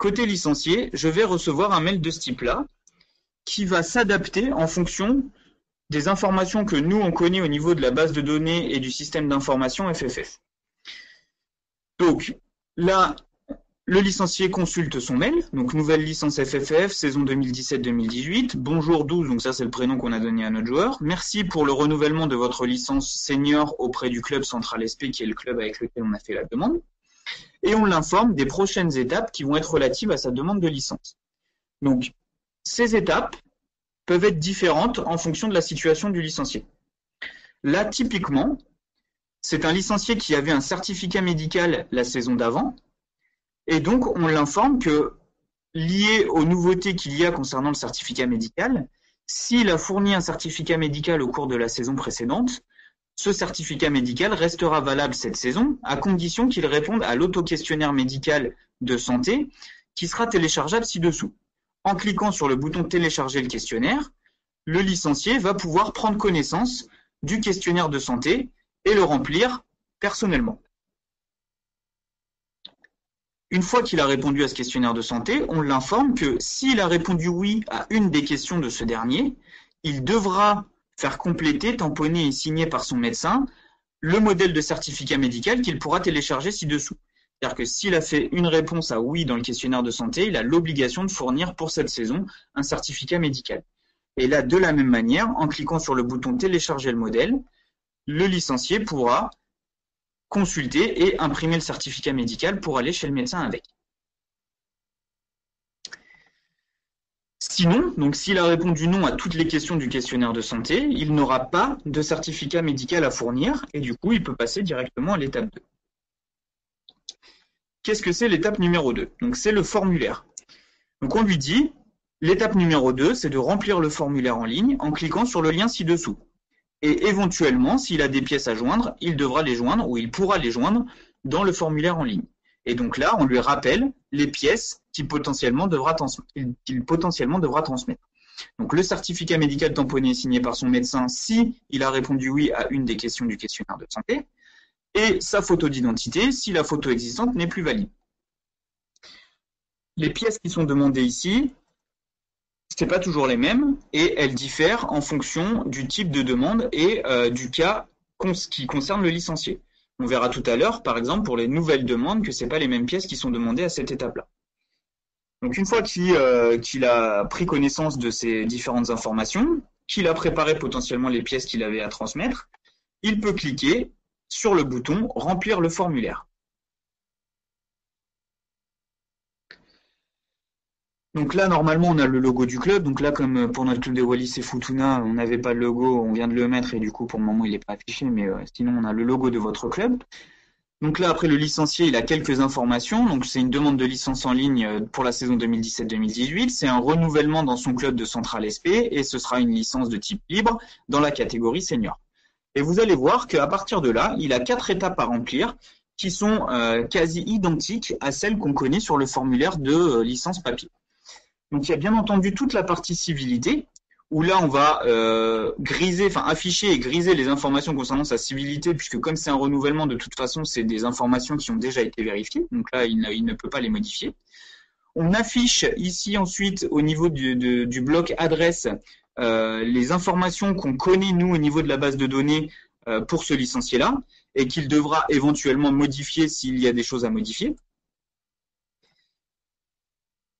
côté licencié, je vais recevoir un mail de ce type-là qui va s'adapter en fonction des informations que nous, on connaît au niveau de la base de données et du système d'information FFF. Donc, là, le licencié consulte son mail, donc nouvelle licence FFF, saison 2017-2018, bonjour 12, donc ça c'est le prénom qu'on a donné à notre joueur. Merci pour le renouvellement de votre licence senior auprès du club Central SP, qui est le club avec lequel on a fait la demande. Et on l'informe des prochaines étapes qui vont être relatives à sa demande de licence. Donc, ces étapes peuvent être différentes en fonction de la situation du licencié. Là, typiquement, c'est un licencié qui avait un certificat médical la saison d'avant, et donc on l'informe que, lié aux nouveautés qu'il y a concernant le certificat médical, s'il a fourni un certificat médical au cours de la saison précédente, ce certificat médical restera valable cette saison, à condition qu'il réponde à l'auto-questionnaire médical de santé, qui sera téléchargeable ci-dessous. En cliquant sur le bouton « Télécharger le questionnaire », le licencié va pouvoir prendre connaissance du questionnaire de santé et le remplir personnellement. Une fois qu'il a répondu à ce questionnaire de santé, on l'informe que s'il a répondu oui à une des questions de ce dernier, il devra faire compléter, tamponner et signer par son médecin le modèle de certificat médical qu'il pourra télécharger ci-dessous. C'est-à-dire que s'il a fait une réponse à oui dans le questionnaire de santé, il a l'obligation de fournir pour cette saison un certificat médical. Et là, de la même manière, en cliquant sur le bouton « Télécharger le modèle », le licencié pourra consulter et imprimer le certificat médical pour aller chez le médecin avec. Sinon, donc s'il a répondu non à toutes les questions du questionnaire de santé, il n'aura pas de certificat médical à fournir et du coup, il peut passer directement à l'étape 2. Qu'est-ce que c'est l'étape numéro 2? Donc c'est le formulaire. Donc on lui dit, l'étape numéro 2, c'est de remplir le formulaire en ligne en cliquant sur le lien ci-dessous. Et éventuellement, s'il a des pièces à joindre, il devra les joindre ou il pourra les joindre dans le formulaire en ligne. Et donc là, on lui rappelle les pièces qu'il potentiellement devra transmettre. Donc le certificat médical tamponné et signé par son médecin si il a répondu oui à une des questions du questionnaire de santé, et sa photo d'identité si la photo existante n'est plus valide. Les pièces qui sont demandées ici, ce n'est pas toujours les mêmes et elles diffèrent en fonction du type de demande et du cas qui concerne le licencié. On verra tout à l'heure, par exemple, pour les nouvelles demandes, que ce n'est pas les mêmes pièces qui sont demandées à cette étape-là. Donc une fois qu'il a pris connaissance de ces différentes informations, qu'il a préparé potentiellement les pièces qu'il avait à transmettre, il peut cliquer sur le bouton « Remplir le formulaire ». Donc là, normalement, on a le logo du club. Donc là, comme pour notre club des Wallis et Futuna, on n'avait pas de logo, on vient de le mettre et du coup, pour le moment, il n'est pas affiché, mais sinon, on a le logo de votre club. Donc là, après le licencié, il a quelques informations. Donc c'est une demande de licence en ligne pour la saison 2017-2018. C'est un renouvellement dans son club de Central SP et ce sera une licence de type libre dans la catégorie senior. Et vous allez voir qu'à partir de là, il a 4 étapes à remplir qui sont quasi identiques à celles qu'on connaît sur le formulaire de licence papier. Donc il y a bien entendu toute la partie civilité, où là on va afficher et griser les informations concernant sa civilité, puisque comme c'est un renouvellement, de toute façon, c'est des informations qui ont déjà été vérifiées, donc là il ne peut pas les modifier. On affiche ici ensuite au niveau du bloc adresse les informations qu'on connaît nous au niveau de la base de données pour ce licencié-là, et qu'il devra éventuellement modifier s'il y a des choses à modifier.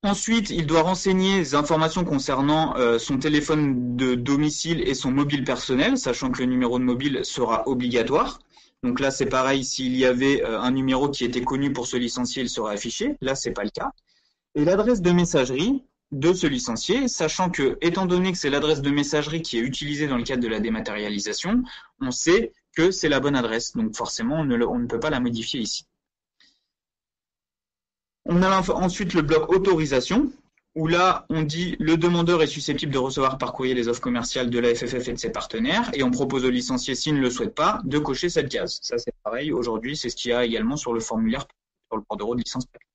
Ensuite, il doit renseigner les informations concernant son téléphone de domicile et son mobile personnel, sachant que le numéro de mobile sera obligatoire. Donc là, c'est pareil, s'il y avait un numéro qui était connu pour ce licencié, il sera affiché. Là, ce n'est pas le cas. Et l'adresse de messagerie de ce licencié, sachant que, étant donné que c'est l'adresse de messagerie qui est utilisée dans le cadre de la dématérialisation, on sait que c'est la bonne adresse. Donc forcément, on ne peut pas la modifier ici. On a ensuite le bloc autorisation, où là, on dit le demandeur est susceptible de recevoir par courrier les offres commerciales de la FFF et de ses partenaires, et on propose au licencié, s'il ne le souhaite pas, de cocher cette case. Ça, c'est pareil. Aujourd'hui, c'est ce qu'il y a également sur le formulaire, sur le bordereau de licence papier.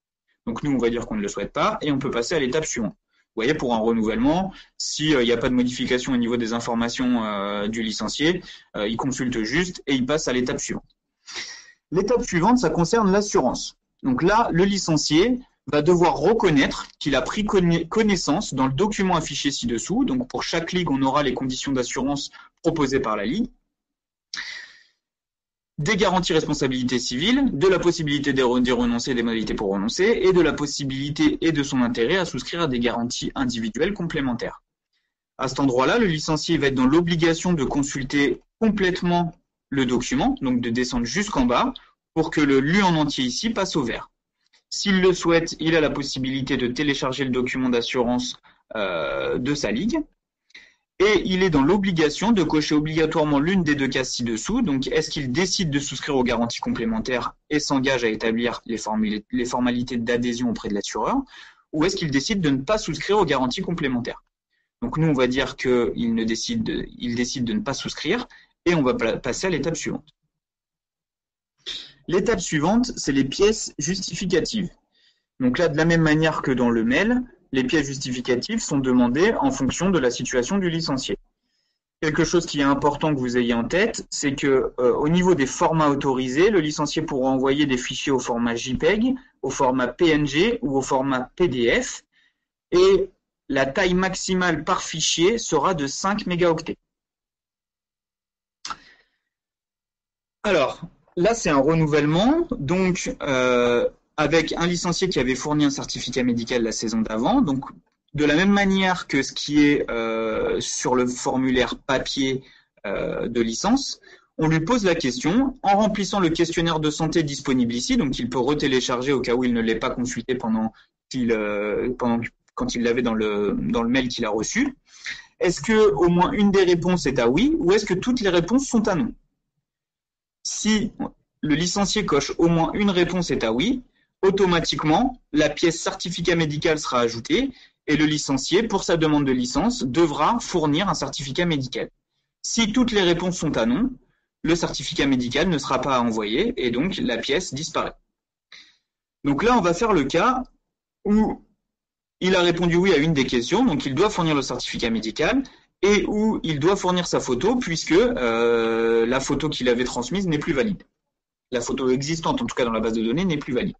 Donc nous, on va dire qu'on ne le souhaite pas, et on peut passer à l'étape suivante. Vous voyez, pour un renouvellement, s'il n'y a pas de modification au niveau des informations du licencié, il consulte juste et il passe à l'étape suivante. L'étape suivante, ça concerne l'assurance. Donc là, le licencié va devoir reconnaître qu'il a pris connaissance dans le document affiché ci-dessous. Donc pour chaque ligue, on aura les conditions d'assurance proposées par la ligue, des garanties responsabilité civile, de la possibilité d'y renoncer, des modalités pour renoncer, et de la possibilité et de son intérêt à souscrire à des garanties individuelles complémentaires. À cet endroit-là, le licencié va être dans l'obligation de consulter complètement le document, donc de descendre jusqu'en bas, pour que le lu en entier ici passe au vert. S'il le souhaite, il a la possibilité de télécharger le document d'assurance de sa ligue. Et il est dans l'obligation de cocher obligatoirement l'une des deux cases ci-dessous. Donc, est-ce qu'il décide de souscrire aux garanties complémentaires et s'engage à établir les formalités d'adhésion auprès de l'assureur, ou est-ce qu'il décide de ne pas souscrire aux garanties complémentaires? Donc, nous, on va dire qu'il décide de ne pas souscrire et on va passer à l'étape suivante. L'étape suivante, c'est les pièces justificatives. Donc là, de la même manière que dans le mail, les pièces justificatives sont demandées en fonction de la situation du licencié. Quelque chose qui est important que vous ayez en tête, c'est que au niveau des formats autorisés, le licencié pourra envoyer des fichiers au format JPEG, au format PNG ou au format PDF, et la taille maximale par fichier sera de 5 mégaoctets. Alors, là, c'est un renouvellement, donc avec un licencié qui avait fourni un certificat médical la saison d'avant. Donc, de la même manière que ce qui est sur le formulaire papier de licence, on lui pose la question en remplissant le questionnaire de santé disponible ici, donc il peut retélécharger au cas où il ne l'ait pas consulté quand il l'avait dans le mail qu'il a reçu. Est-ce que au moins une des réponses est à oui, ou est-ce que toutes les réponses sont à non? Si le licencié coche au moins une réponse est à oui, automatiquement, la pièce certificat médical sera ajoutée et le licencié, pour sa demande de licence, devra fournir un certificat médical. Si toutes les réponses sont à non, le certificat médical ne sera pas envoyé et donc la pièce disparaît. Donc là, on va faire le cas où il a répondu oui à une des questions, donc il doit fournir le certificat médical, et où il doit fournir sa photo puisque la photo qu'il avait transmise n'est plus valide. La photo existante, en tout cas dans la base de données, n'est plus valide.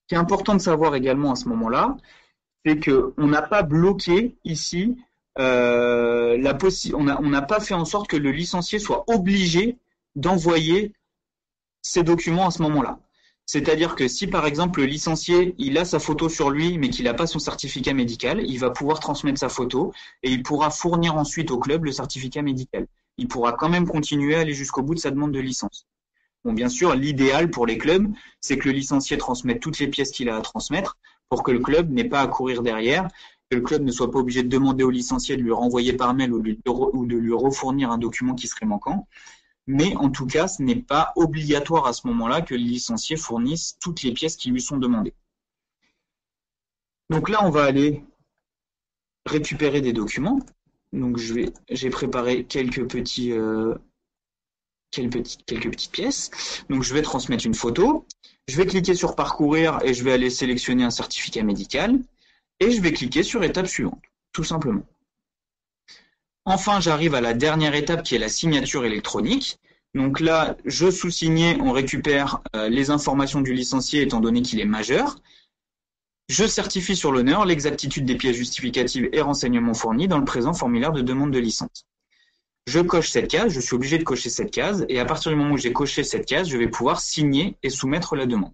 Ce qui est important de savoir également à ce moment-là, c'est qu'on n'a pas bloqué ici, on n'a pas fait en sorte que le licencié soit obligé d'envoyer ces documents à ce moment-là. C'est-à-dire que si par exemple le licencié il a sa photo sur lui mais qu'il n'a pas son certificat médical, il va pouvoir transmettre sa photo et il pourra fournir ensuite au club le certificat médical. Il pourra quand même continuer à aller jusqu'au bout de sa demande de licence. Bon, bien sûr, l'idéal pour les clubs, c'est que le licencié transmette toutes les pièces qu'il a à transmettre pour que le club n'ait pas à courir derrière, que le club ne soit pas obligé de demander au licencié de lui renvoyer par mail ou de lui refournir un document qui serait manquant. Mais en tout cas, ce n'est pas obligatoire à ce moment-là que le licencié fournisse toutes les pièces qui lui sont demandées. Donc là, on va aller récupérer des documents. Donc j'ai préparé quelques petites pièces. Donc je vais transmettre une photo. Je vais cliquer sur parcourir et je vais aller sélectionner un certificat médical. Et je vais cliquer sur étape suivante, tout simplement. Enfin, j'arrive à la dernière étape qui est la signature électronique. Donc là, je sous-signais, on récupère les informations du licencié étant donné qu'il est majeur. Je certifie sur l'honneur l'exactitude des pièces justificatives et renseignements fournis dans le présent formulaire de demande de licence. Je coche cette case, je suis obligé de cocher cette case, et à partir du moment où j'ai coché cette case, je vais pouvoir signer et soumettre la demande.